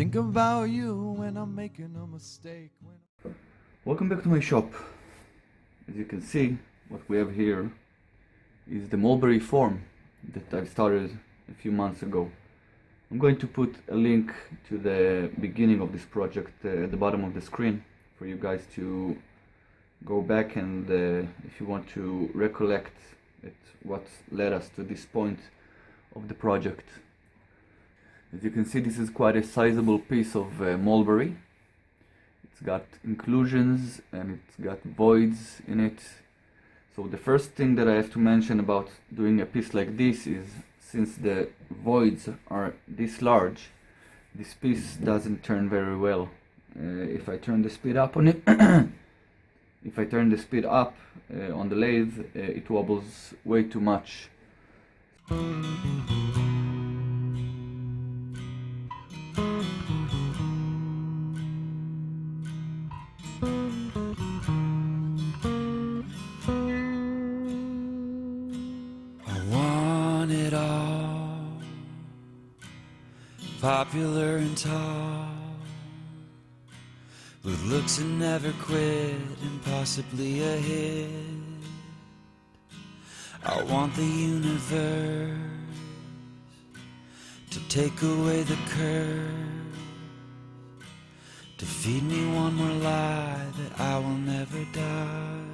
think about you when I'm making a mistake. Welcome back to my shop. As you can see, what we have here is the Mulberry form that I started a few months ago. I'm going to put a link to the beginning of this project at the bottom of the screen for you guys to go back and if you want to recollect what led us to this point of the project. As you can see, this is quite a sizable piece of Mulberry. It's got inclusions and it's got voids in it. So the first thing that I have to mention about doing a piece like this is, since the voids are this large, this piece doesn't turn very well. If I turn the speed up on it, if I turn the speed up on the lathe, it wobbles way too much. Popular and tall, with looks that never quit and possibly a hit. I want the universe to take away the curse, to feed me one more lie that I will never die.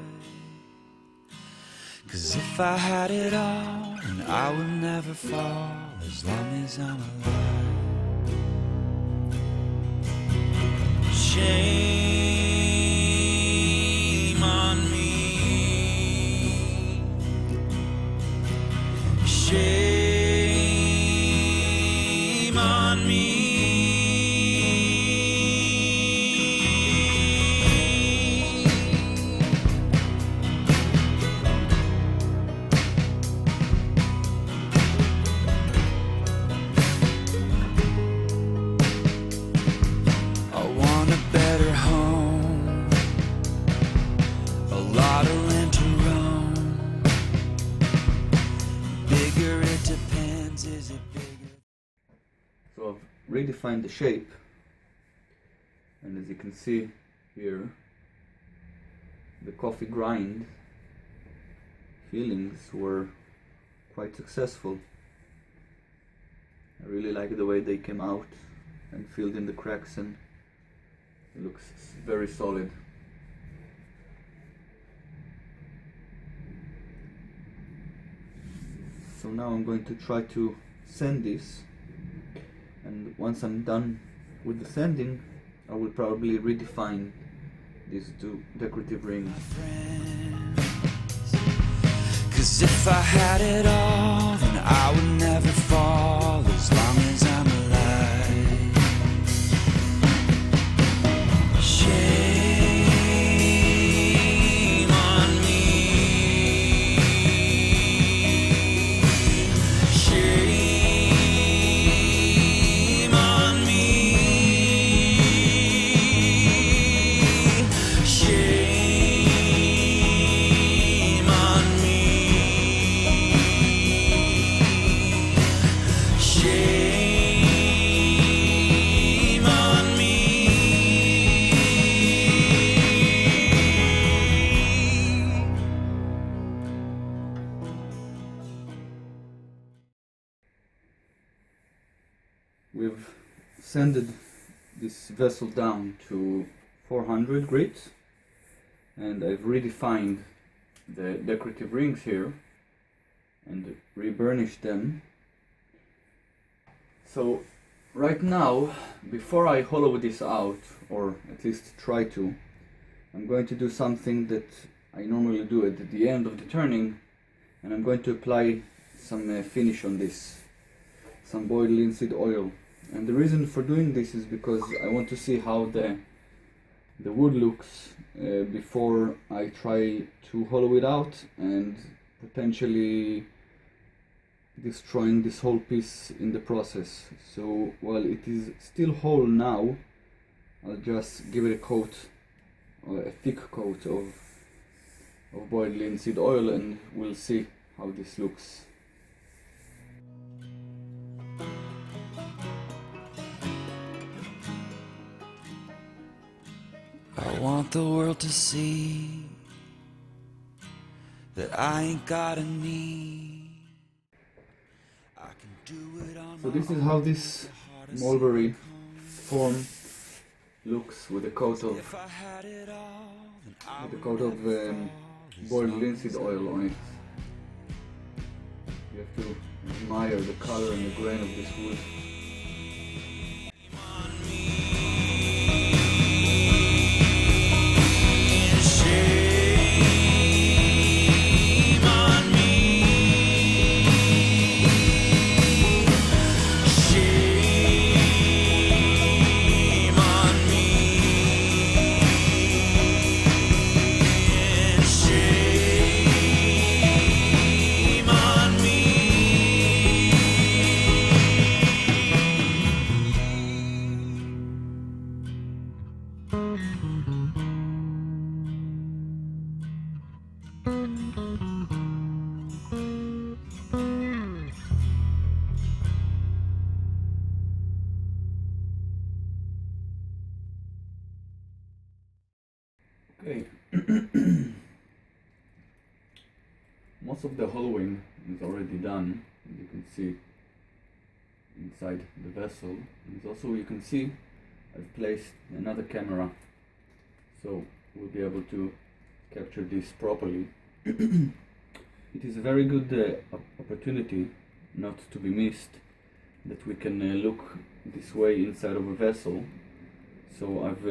'Cause if I had it all, then I would never fall as long as I'm alive. Shame on me. Shame on me. So I've redefined the shape, and as you can see here, the coffee grind fillings were quite successful. I really like the way they came out and filled in the cracks, and it looks very solid. So now I'm going to try to sand this, and once I'm done with the sanding, I will probably redefine these two decorative rings. 'Cause if I had it all, then I would never fall as long as I'm alive. Shame on me. Shame on me. Shame on me. Shame on me. We've sanded this vessel down to 400 grit, and I've redefined the decorative rings here and reburnished them. So right now, before I hollow this out, or at least try to, I'm going to do something that I normally do at the end of the turning, and I'm going to apply some finish on this, some boiled linseed oil. And the reason for doing this is because I want to see how the wood looks before I try to hollow it out and potentially destroying this whole piece in the process. So while it is still whole now, I'll just give it a coat, or a thick coat of boiled linseed oil, and we'll see how this looks. I want the world to see that I ain't got a need. I can do it on So my this is own. how this mulberry form looks with a coat of If I had it all, then I with a would coat of never fall as boiled long linseed as oil on it. You have to admire the color and the grain of this wood. Shame on me. Shame on me. Shame on me. Okay. Most of the hollowing is already done, as you can see inside the vessel. And also you can see I've placed another camera, so we'll be able to capture this properly. It is a very good opportunity, not to be missed, that we can look this way inside of a vessel. So I've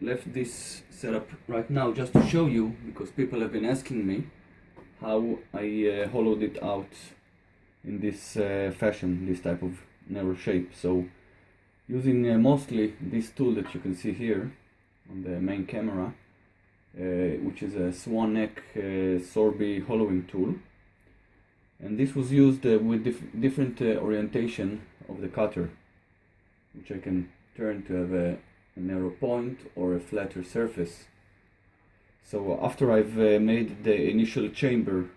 left this setup right now just to show you, because people have been asking me how I hollowed it out in this fashion, this type of narrow shape. So using mostly this tool that you can see here on the main camera, which is a swan neck Sorby hollowing tool, and this was used with different orientation of the cutter, which I can turn to have a narrow point or a flatter surface. So after I've made the initial chamber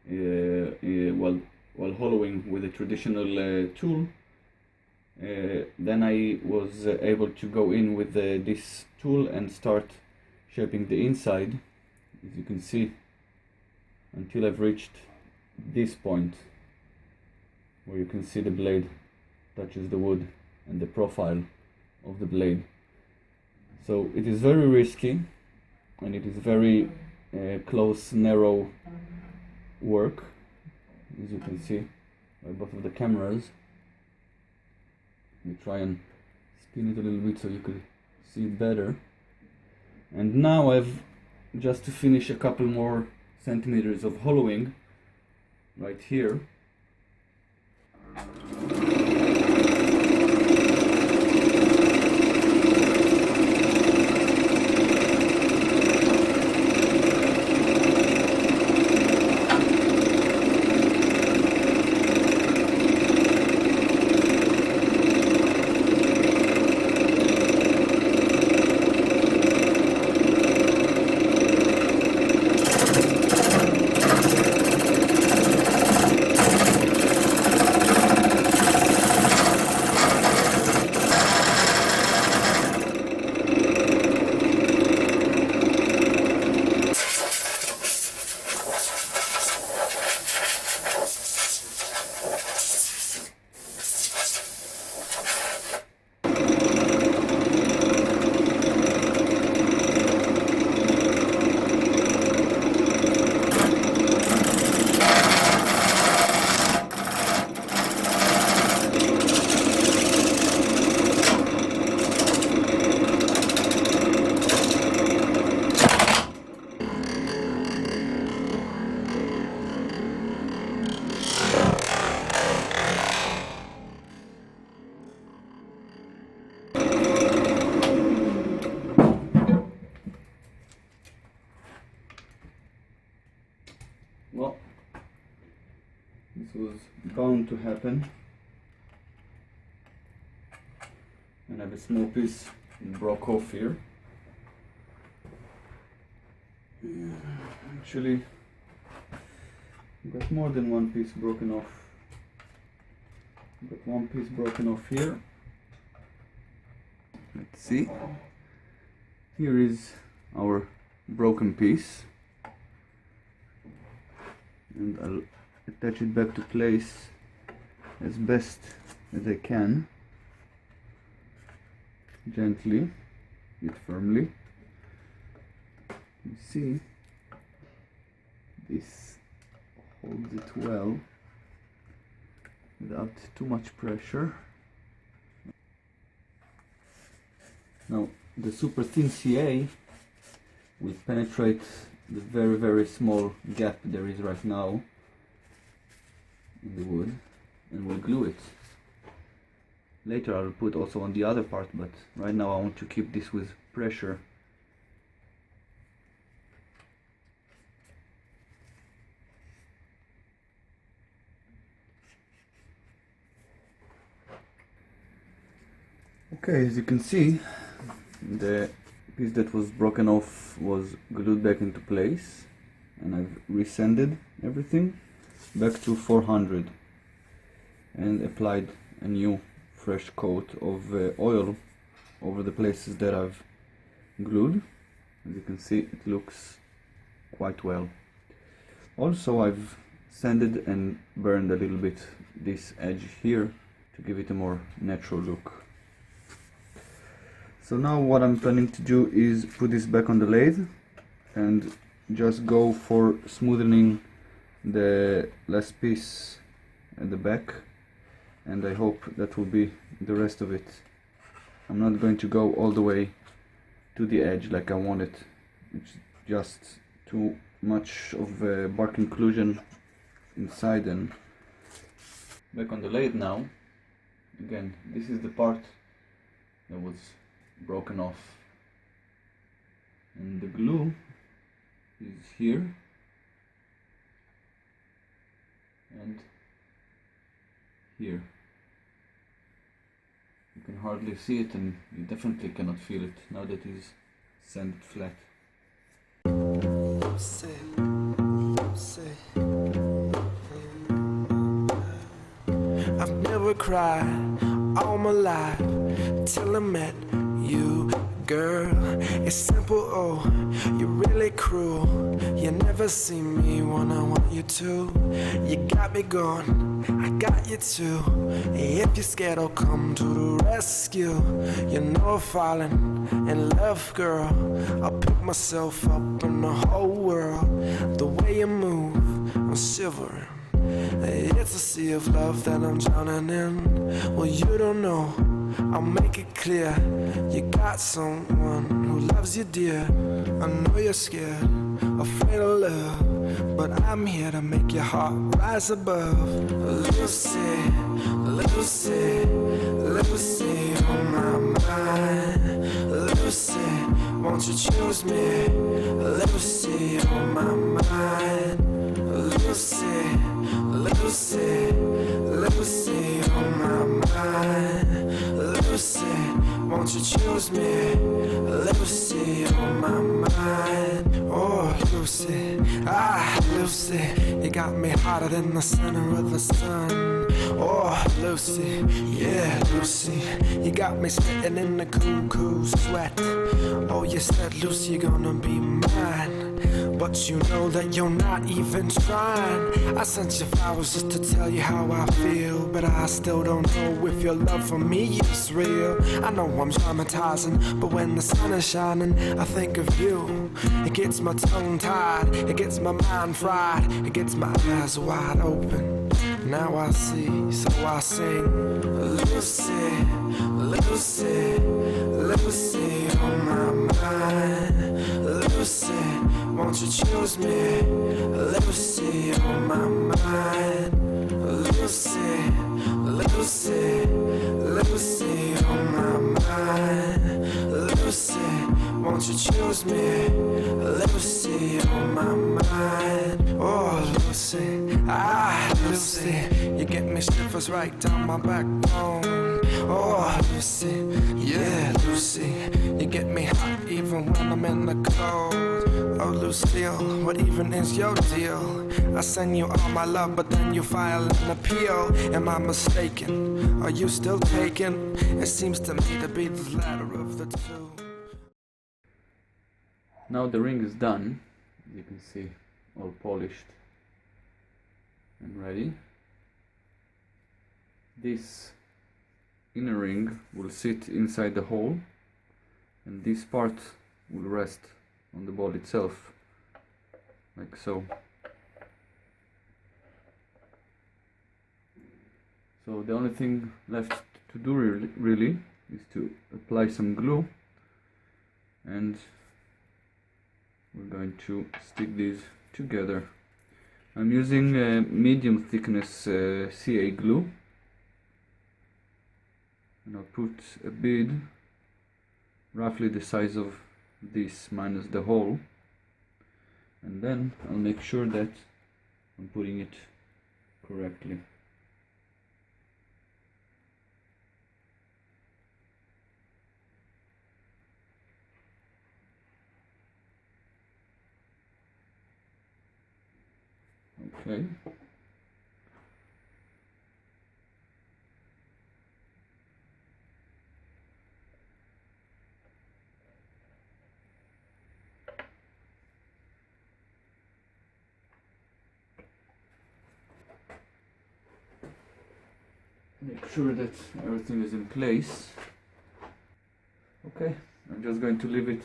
while hollowing with a traditional tool, then I was able to go in with this tool and start shaping the inside, as you can see, until I've reached this point where you can see the blade touches the wood and the profile of the blade. So it is very risky, and it is very close, narrow work, as you can see by both of the cameras. Let me try and spin it a little bit so you could see it better. And now I've just to finish a couple more centimeters of hollowing right here. Well, this was bound to happen, and I have a small piece broke off here. Actually, got more than one piece broken off. Got one piece broken off here. Let's see. Here is our broken piece, and I'll attach it back to place as best as I can, gently yet firmly. You see, this holds it well without too much pressure. Now the super thin CA will penetrate the very, very small gap there is right now in the wood, and will glue it. Later I'll put also on the other part, but right now I want to keep this with pressure. Okay, as you can see, the piece that was broken off was glued back into place, and I've resanded everything back to 400 and applied a new fresh coat of oil over the places that I've glued. As you can see, it looks quite well. Also, I've sanded and burned a little bit this edge here to give it a more natural look. So now what I'm planning to do is put this back on the lathe and just go for smoothing the last piece at the back, and I hope that will be the rest of it. I'm not going to go all the way to the edge like I want it. It's just too much of bark inclusion inside. And back on the lathe now. Again, this is the part that was broken off, and the glue is here and here. You can hardly see it, and you definitely cannot feel it now that it is sanded flat. I've never cried all my life till I met you, girl. It's simple, oh, you're really cruel. You never see me when I want you to. You got me going, I got you too. If you're scared, I'll come to the rescue. You know I'm falling in love, girl. I'll pick myself up in the whole world. The way you move, I'm shivering. It's a sea of love that I'm drowning in. Well, you don't know, I'll make it clear. You got someone who loves you, dear. I know you're scared, afraid of love, but I'm here to make your heart rise above. Lucy, Lucy, Lucy on my mind. Lucy, won't you choose me? Lucy on my mind. Lucy, Lucy, Lucy on my mind. Lucy, won't you choose me? Lucy on my mind. Oh, Lucy, Lucy, you got me hotter than the center of the sun. Oh, Lucy, yeah, Lucy, you got me spitting in the cool sweat. Oh, you said, Lucy, you're gonna be mine, but you know that you're not even trying. I sent you flowers just to tell you how I feel, but I still don't know if your love for me is real. I know I'm traumatizing, but when the sun is shining, I think of you. It gets my tongue tied, it gets my mind fried, it gets my eyes wide open. Now I see, so I sing. Lucy, Lucy, Lucy on my mind. Lucy, won't you choose me? Lucy on my mind. Lucy, Lucy, Lucy on my mind. Lucy, won't you choose me? Lucy on my mind. Oh, Lucy, Lucy, you get me shivers right down my backbone. Oh, Lucy, yeah, Lucy, you get me hot even when I'm in the cold. Oh, Lucille, what even is your deal? I send you all my love, but then you file an appeal. Am I mistaken? Are you still taken? It seems to me to be the latter of the two. Now the ring is done, as you can see, all polished and ready. This inner ring will sit inside the hole, and this part will rest on the ball itself, like so. So the only thing left to do really is to apply some glue, and we're going to stick these together. I'm using a medium thickness CA glue, and I'll put a bead roughly the size of this minus the hole, and then I'll make sure that I'm putting it correctly. Okay. Make sure that everything is in place. Okay, I'm just going to leave it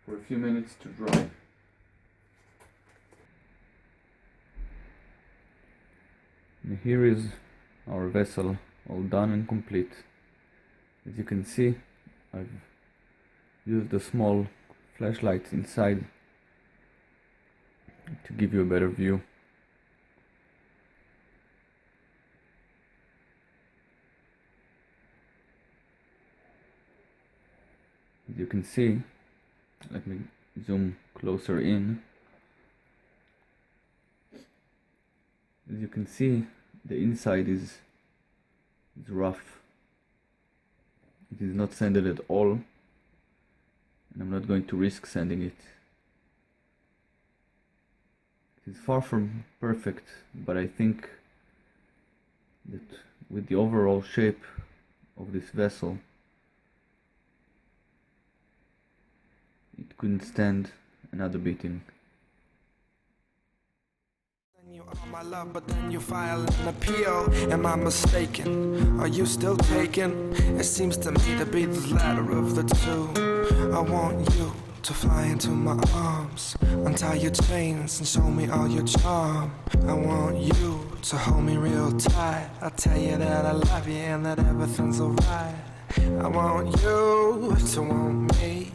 for a few minutes to dry. And here is our vessel all done and complete. As you can see, I've used a small flashlight inside to give you a better view. As you can see, let me zoom closer in. As you can see, the inside is rough. It is not sanded at all, and I'm not going to risk sanding it. It is far from perfect, but I think that with the overall shape of this vessel, it couldn't stand another beating. You are my love, but then you file an appeal. Am I mistaken? Are you still taken? It seems to me to be the latter of the two. I want you to fly into my arms, untie your chains and show me all your charm. I want you to hold me real tight. I tell you that I love you and that everything's alright. I want you to want me.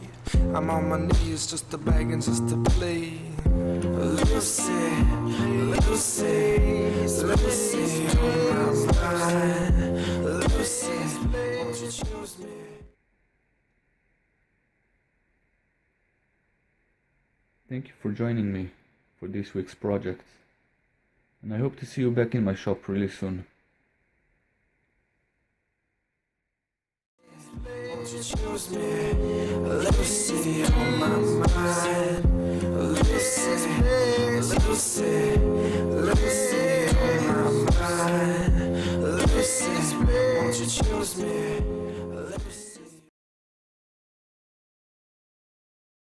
I'm on my knees just to beg and just to plead. Lucy, Lucy, Lucy, on my mind. Lucy, won't you choose me? Thank you for joining me for this week's project, and I hope to see you back in my shop really soon. Won't you choose me? Lucy, on my mind. Lucy, Lucy, Lucy, on my mind. Lucy, won't you choose me?